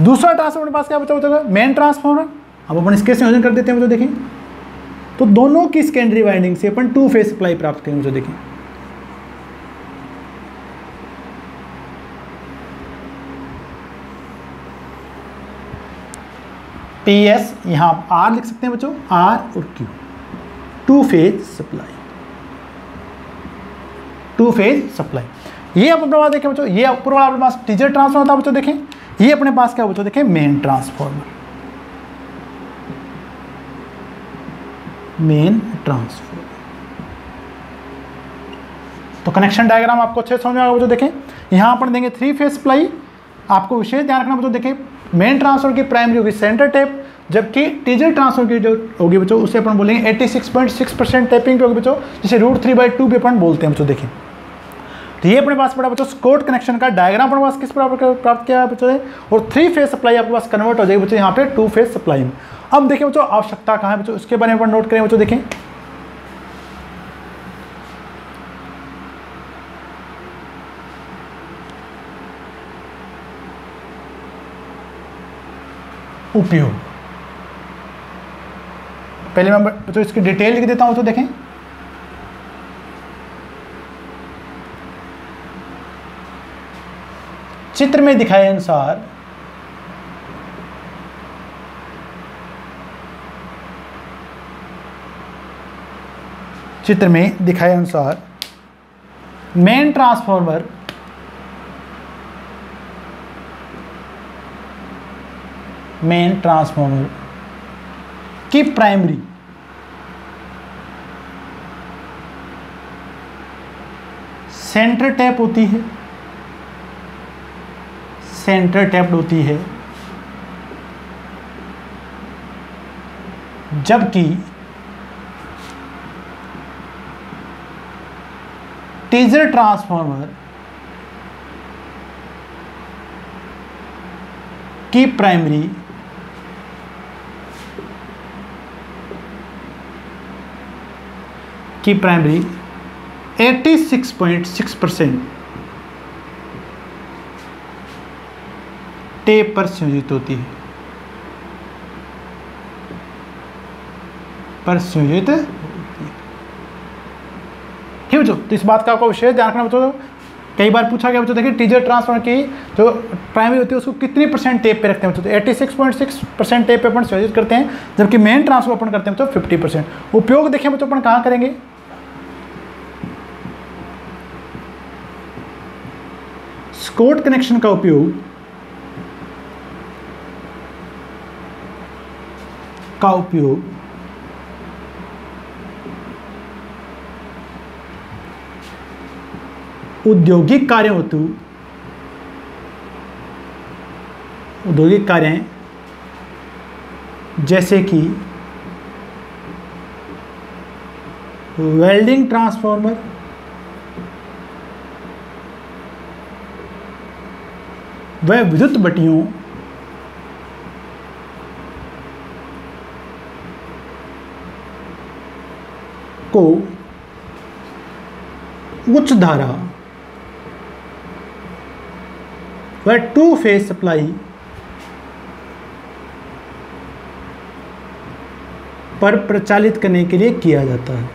दूसरा ट्रांसफॉर्मर के पास क्या बच्चों मेन ट्रांसफॉर्मर। अब अपन इसके संयोजन कर देते हैं बच्चों देखें, तो दोनों की सेकेंडरी वाइंडिंग से अपन 2 फेज सप्लाई प्राप्त करेंगे बच्चों देखें। पी एस यहां आर लिख सकते हैं बच्चों, आर और Q, 2 phase supply, 2 phase supply. ये अपने पास देखें बच्चों, ये ऊपर वाला अपने पास टीजर ट्रांसफॉर्मर था बच्चों देखें, ये अपने पास क्या बच्चों देखें मेन ट्रांसफॉर्मर, मेन ट्रांसफॉर्मर। तो कनेक्शन डायग्राम आपको अच्छे समझ में आएगा बच्चों देखें। यहां अपन देंगे 3 फेज सप्लाई। आपको विशेष ध्यान रखना बच्चों देखें, मेन ट्रांसफर की प्राइमरी होगी सेंटर टेप, जबकि टीजर ट्रांसफर की जो होगी बच्चों उसे अपन बोलेंगे 86.6% टेपिंग पे होगी बच्चों, जिसे √3/2 भी अपन बोलते हैं बच्चों देखें। तो ये अपने पास पड़ा बच्चों स्कोट कनेक्शन का डायग्राम अपने पास किस प्रकार प्राप्त किया है बच्चों, और 3 फेज सप्लाई आपके पास कन्वर्ट हो जाएगी बच्चों यहाँ पे 2 फेज सप्लाई में। अब देखिए बच्चों आवश्यकता कहाँ है बच्चों, इसके बारे में अपन नोट करें बच्चों देखें। उपयोग, पहले मैं बच्चों इसकी डिटेल लिख देता हूं तो देखें। चित्र में दिखाए अनुसार चित्र में दिखाए अनुसार मेन ट्रांसफार्मर की प्राइमरी सेंटर टैप होती है, सेंटर टैप्ड होती है, जबकि टीजर ट्रांसफार्मर की प्राइमरी की प्राइमरी 86.6% टेप पर संयोजित होती है, ठीक है बच्चों। तो इस बात का आपको विशेष ध्यान रखना बच्चों, कई बार पूछा गया बच्चों, देखिए टीजर ट्रांसफार्मर की जो प्राइमरी होती है उसको कितनी % टेप पे रखते हैं बच्चों, तो 86.6% टेप पे अपन संयोजित करते हैं, जबकि मेन ट्रांसफार्मर अपन करते हैं बच्चों 50%। उपयोग देखें बच्चों अपन कहाँ करेंगे, स्कॉट कनेक्शन का उपयोग औद्योगिक कार्य जैसे कि वेल्डिंग ट्रांसफार्मर, व विद्युत भट्टियों को उच्च धारा व 2 फेज सप्लाई पर प्रचालित करने के लिए किया जाता है।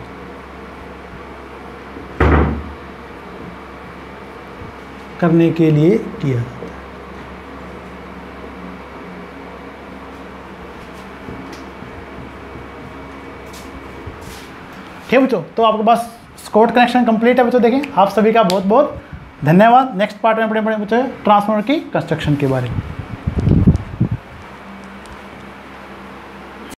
ठीक बच्चों, तो आपके पास स्कॉट कनेक्शन कंप्लीट है बच्चों। देखें आप सभी का बहुत बहुत धन्यवाद। नेक्स्ट पार्ट में पढ़ेंगे बच्चों ट्रांसफार्मर की कंस्ट्रक्शन के बारे में।